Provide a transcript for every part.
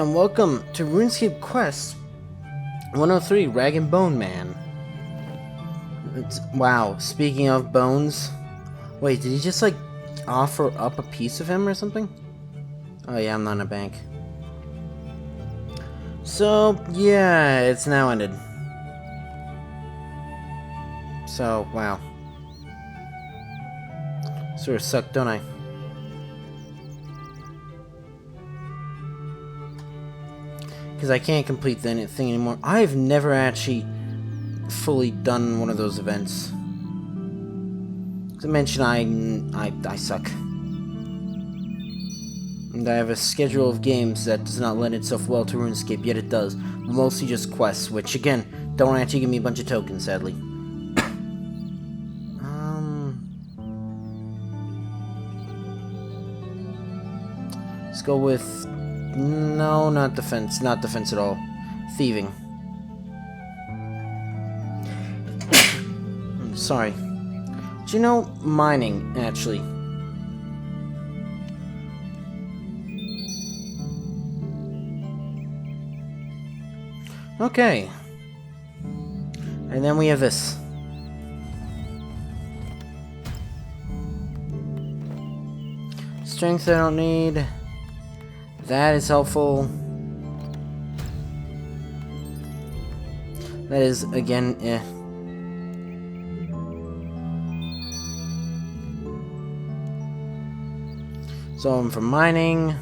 and welcome to Runescape Quest 103, Rag and Bone Man. Wow, speaking of bones... Wait, did he just, like, offer up a piece of him or something? Oh yeah, I'm not in a bank. So, yeah, it's now ended. So, wow. Sort of sucked, don't I? Because I can't complete the thing anymore. I've never actually fully done one of those events. As I mentioned, I suck. And I have a schedule of games that does not lend itself well to RuneScape, yet it does. Mostly just quests, which, again, don't actually give me a bunch of tokens, sadly. Let's go with... No, not defense. Not defense at all. Thieving. Sorry. Do you know mining, actually? Okay. And then we have this. Strength I don't need. That is helpful. That is, again, eh. So I'm for mining.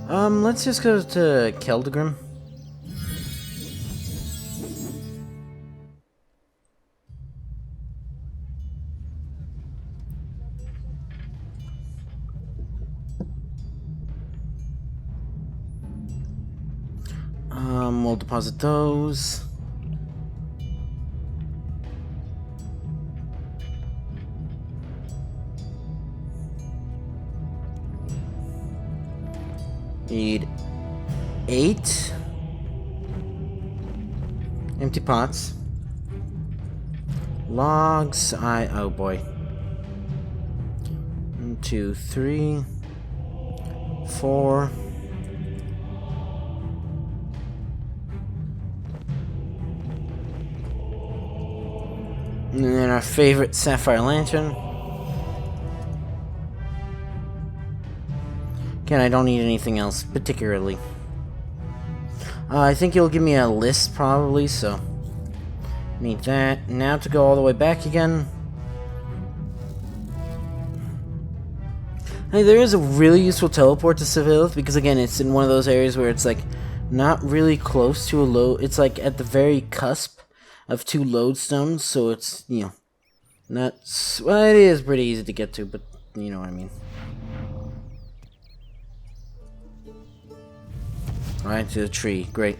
Let's just go to Keldegrim. We'll deposit those. Need 8 empty pots. Logs, oh boy. 1, 2, 3, 4. And then our favorite sapphire lantern. Again, I don't need anything else particularly. I think it'll give me a list probably, so need that. Now to go all the way back again. Hey, there is a really useful teleport to Seville because again, it's in one of those areas where it's like not really close to a load. It's like at the very cusp of 2 lodestones, so it's, you know, not... Well, it is pretty easy to get to, but you know what I mean. Right to the tree, great.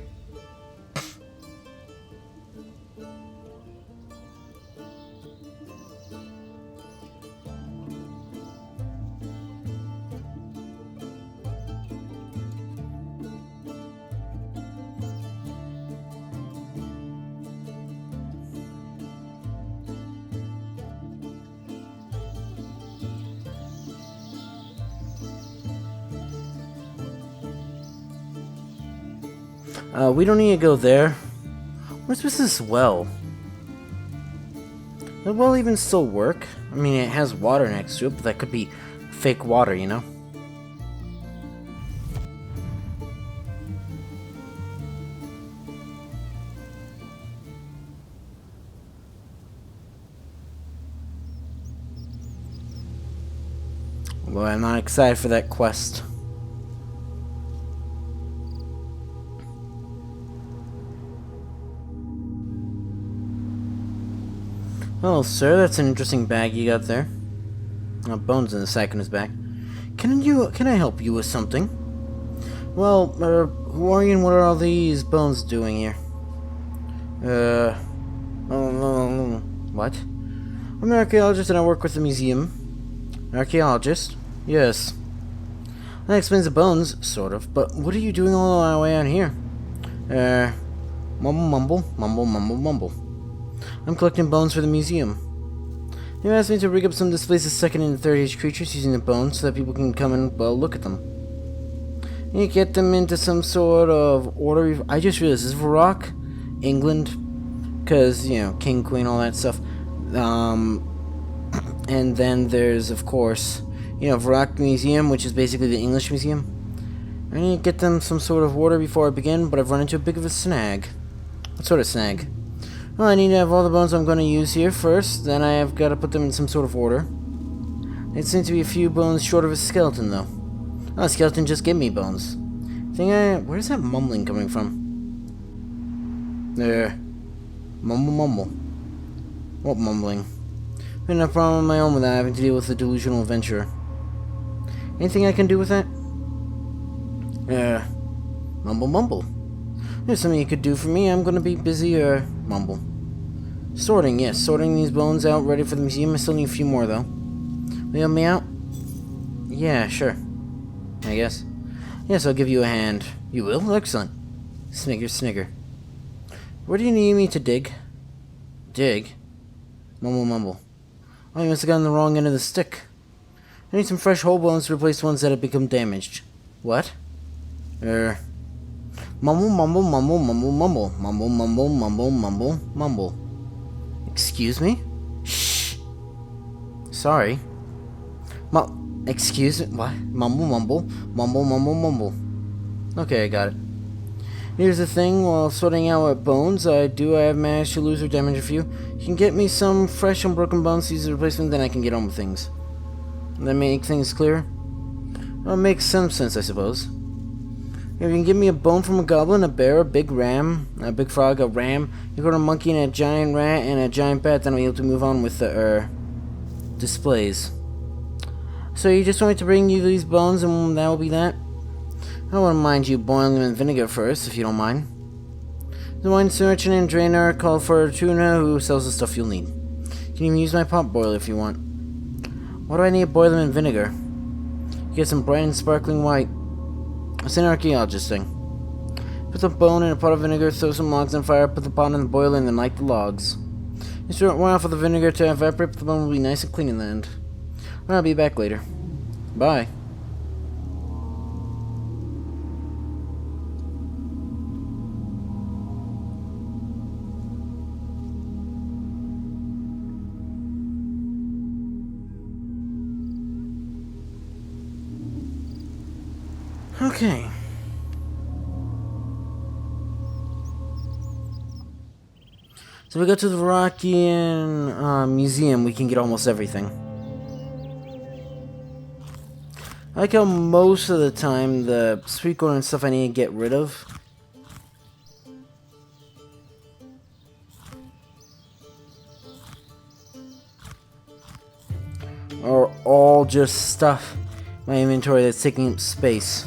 We don't need to go there. What's with this well? Does the well even still work? I mean, it has water next to it, but that could be fake water, you know? Well, I'm not excited for that quest. Oh, sir, that's an interesting bag you got there. Bones in the sack on his back. Can I help you with something? Well, who are you and what are all these bones doing here? What? I'm an archaeologist and I work with the museum. An archaeologist? Yes. That explains the bones, sort of, but what are you doing all the way out here? Mumble, mumble, mumble, mumble, mumble. I'm collecting bones for the museum. They asked me to rig up some displays of second and third age creatures using the bones so that people can come and, well, look at them. You get them into some sort of order. I just realized, this is Varrock, England, because, you know, king, queen, all that stuff. And then there's, of course, you know, Varrock Museum, which is basically the English museum. I need to get them some sort of order before I begin, but I've run into a bit of a snag. What sort of snag? Well, I need to have all the bones I'm going to use here first, then I have got to put them in some sort of order. It seems to be a few bones short of a skeleton, though. Oh, a skeleton just gave me bones. Where's that mumbling coming from? There. Mumble, mumble. What mumbling? I have no problem of my own without having to deal with a delusional adventurer. Anything I can do with that? Mumble, mumble. There's something you could do for me. I'm gonna be busy, mumble. Sorting, yes. Sorting these bones out, ready for the museum. I still need a few more, though. Will you help me out? Yeah, sure. I guess. Yes, I'll give you a hand. You will? Excellent. Snigger, snigger. Where do you need me to dig? Dig? Mumble, mumble. Oh, you must have gotten the wrong end of the stick. I need some fresh whole bones to replace ones that have become damaged. What? Mumble, mumble, mumble, mumble, mumble. Mumble, mumble, mumble, mumble, mumble. Excuse me? Shh. Sorry. Excuse me? What? Mumble, mumble, mumble, mumble, mumble. Okay, I got it. Here's the thing, while sorting out what bones I have managed to lose or damage a few. You can get me some fresh unbroken bones to use as a replacement, then I can get on with things. That make things clear? Well, it makes some sense, I suppose. If you can give me a bone from a goblin, a bear, a big ram, a big frog, a ram, you got a monkey and a giant rat and a giant bat, then I'll be able to move on with the, displays. So you just want me to bring you these bones and that will be that? I wouldn't mind you boiling them in vinegar first, if you don't mind. The wine merchant and drainer call for Tuna, who sells the stuff you'll need. You can even use my pot boiler if you want. Why do I need to boil them in vinegar? You get some bright and sparkling white. It's an archaeologist thing. Put the bone in a pot of vinegar, throw some logs on fire, put the pot in the boiler, and then light the logs. You stir it while for the vinegar to evaporate, but the bone will be nice and clean in the end. I'll be back later. Bye. Okay. So we go to the Varrockian museum, we can get almost everything. I like how most of the time the sweet corn and stuff I need to get rid of are all just stuff in my inventory that's taking up space.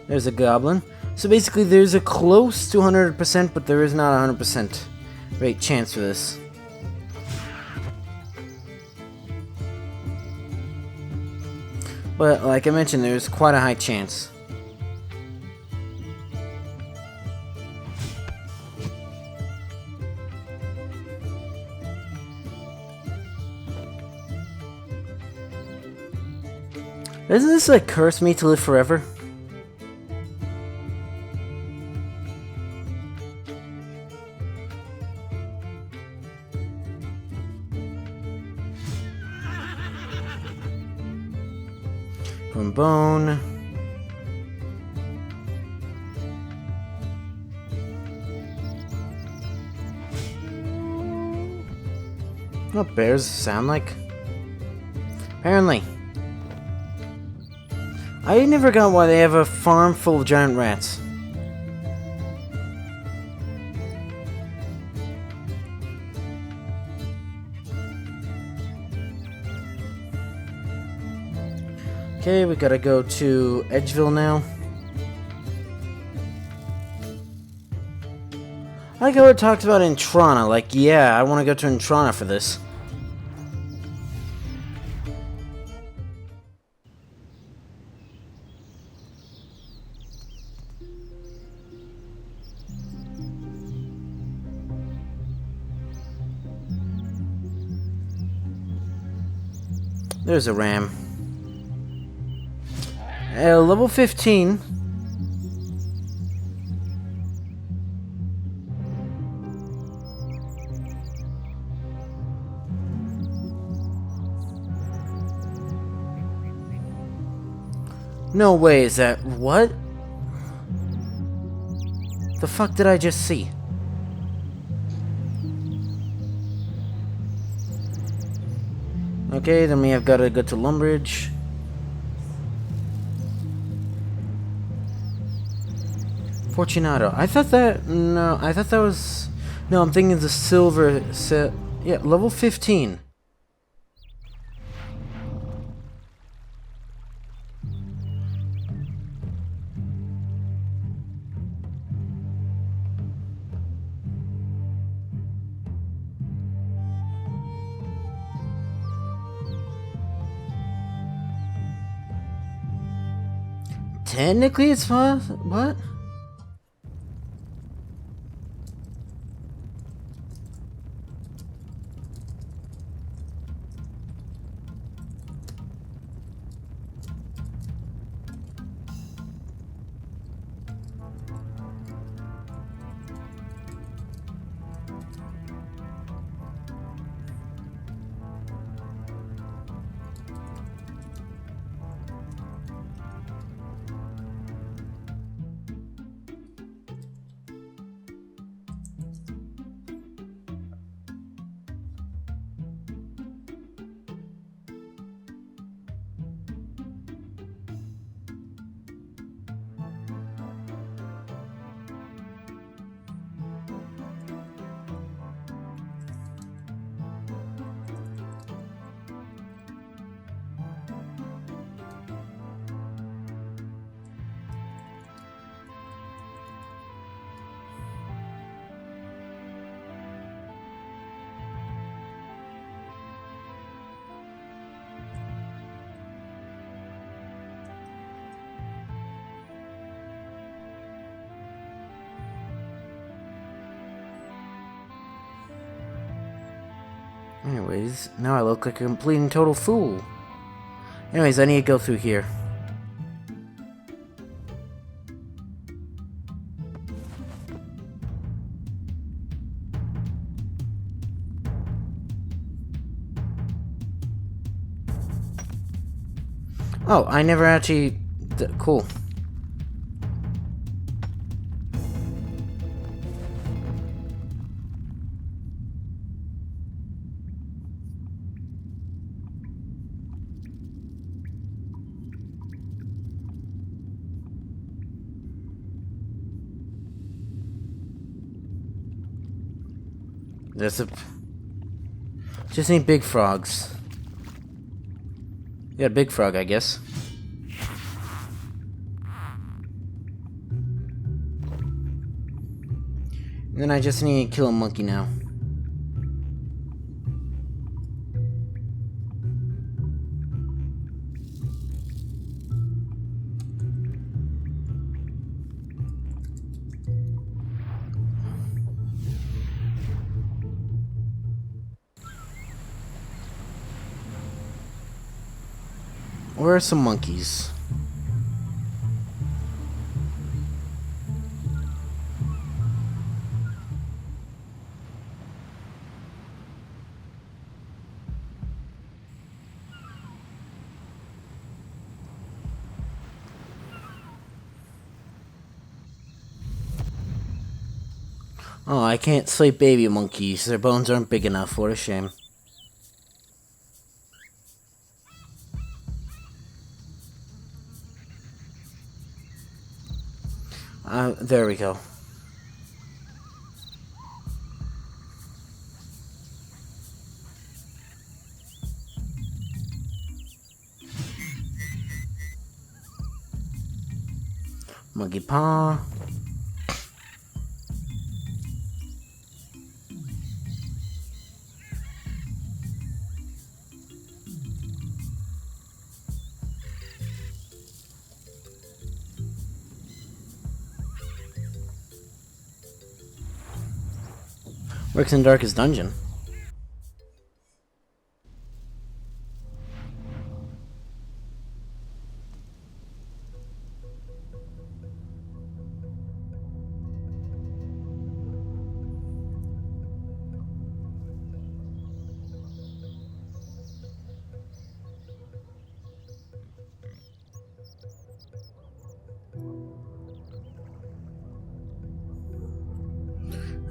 There's a goblin. So basically there's a close to 100%, but there is not a 100% rate chance for this. But like I mentioned, there's quite a high chance. Doesn't this like curse me to live forever? From bone. What bears sound like? Apparently. I never got why they have a farm full of giant rats. Okay, we gotta go to Edgeville now. I like how it talks about Intrana, like, yeah, I want to go to Intrana for this. There's a ram. Level 15. No way, is that... What? The fuck did I just see? Okay, then we have got to go to Lumbridge. Fortunato. I thought that... No, I thought that was... No, I'm thinking the silver set... Yeah, level 15. Technically, it's possible. What? Anyways, now I look like a complete and total fool. Anyways, I need to go through here. Oh, I never actually... Cool. There's a... Just need big frogs. Yeah, big frog, I guess. And then I just need to kill a monkey now. Where are some monkeys? Oh, I can't slay baby monkeys. Their bones aren't big enough. What a shame. There we go. Monkey paw. Works in Darkest Dungeon.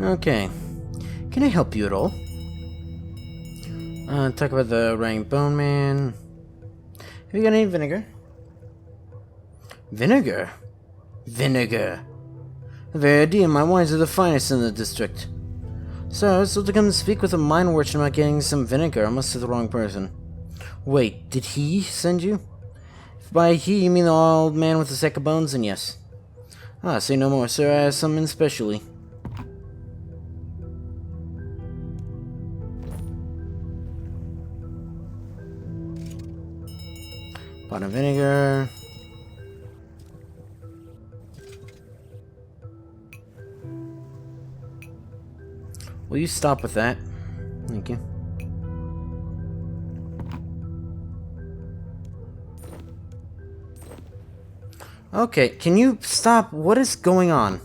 Okay. Can I help you at all? Talk about the Rang Bone Man. Have you got any vinegar? Vinegar? Vinegar. The very idea, my wines are the finest in the district. So I was told to come and speak with a mine merchant about getting some vinegar. I must have the wrong person. Wait, did he send you? If by he you mean the old man with the sack of bones, then yes. Ah, say no more, sir. I have something specially. Pot of vinegar. Will you stop with that? Thank you. Okay, can you stop? What is going on?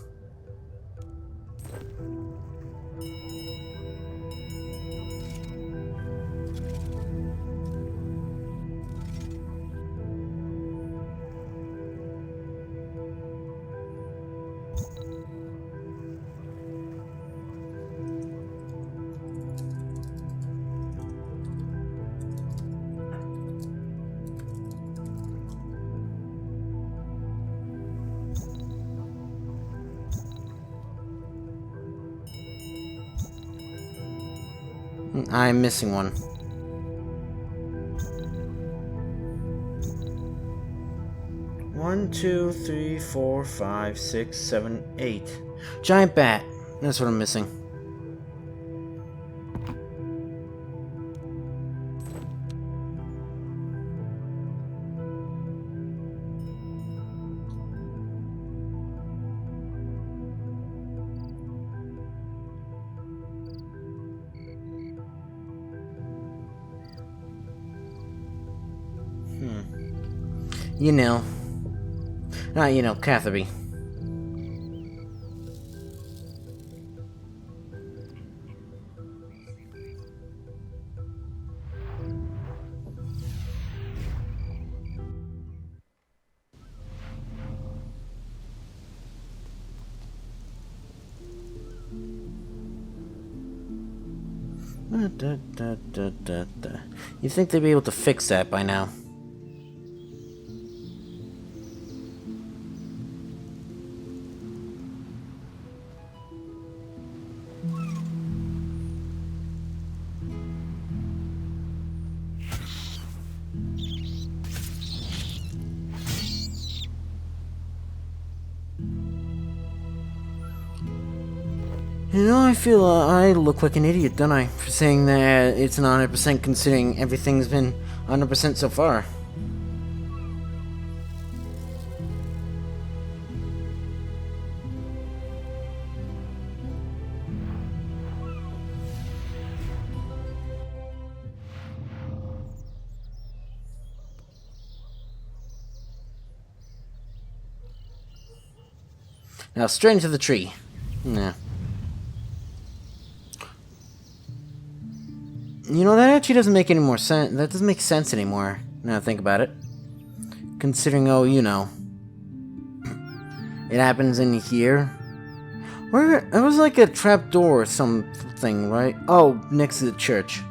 I'm missing one. One, two, three, four, five, six, seven, 8. Giant bat. That's what I'm missing. You know. Not you know, Catherby. You think they'd be able to fix that by now? You know, I feel I look like an idiot, don't I, for saying that it's not 100% considering everything's been 100% so far. Now, straight into the tree. Nah. You know, that actually doesn't make any more sense. That doesn't make sense anymore, now I think about it. Considering, oh, you know, it happens in here. Where? It was like a trapdoor or something, right? Oh, next to the church.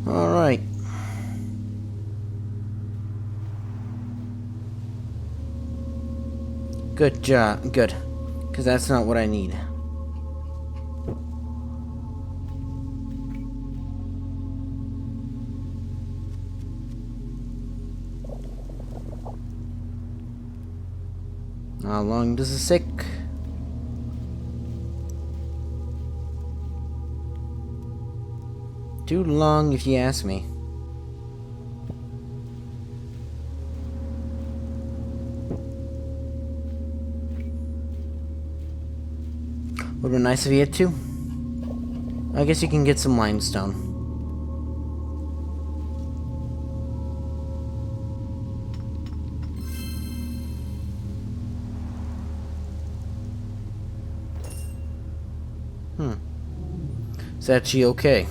Alright. Good job. Good. Because that's not what I need. How long does this take? Too long if you ask me. Would have been nice if you had two. I guess you can get some limestone. Is that she okay?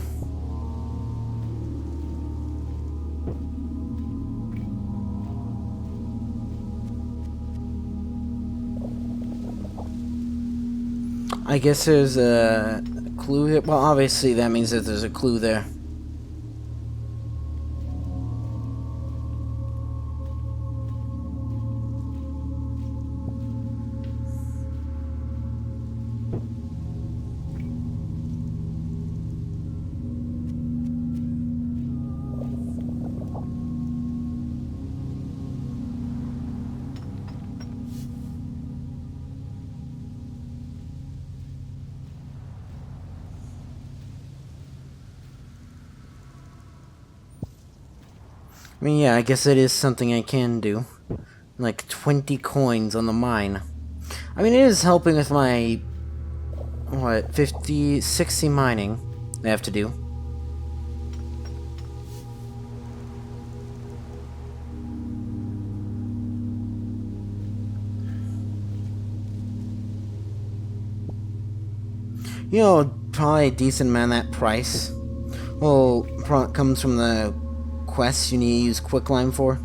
I guess there's a clue here. Well, obviously that means that there's a clue there. I mean, yeah, I guess it is something I can do. Like 20 coins on the mine. I mean, it is helping with my, what, 50, 60 mining I have to do. You know, probably a decent amount of that price. Well, comes from the quests you need to use quicklime for.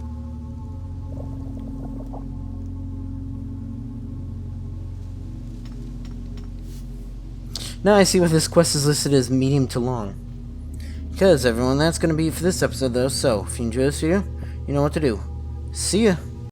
Now I see what this quest is listed as medium to long. Because everyone, that's going to be it for this episode though, so if you enjoyed this video, you know what to do. See ya!